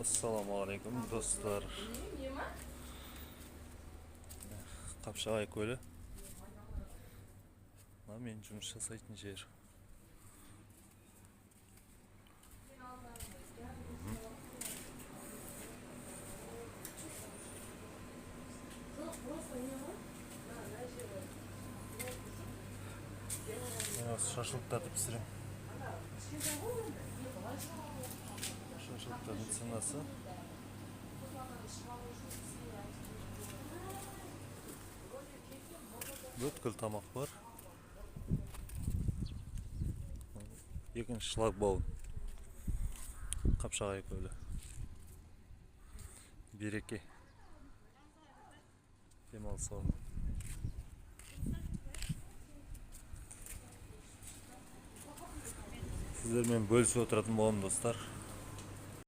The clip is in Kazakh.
Assalomu alaykum do'stlar. Qapshag'ay ko'li. Mana men жұмыс жасайтын жер. Шашлыктарды пісірем. Шашлыктардың ценасы. Бүткіл тамақ бар. Екінші шлагбаум. Қапшағай көлі. Береке. Демалыс орны. Сіздермен бөлісіп отыратын боламын достар.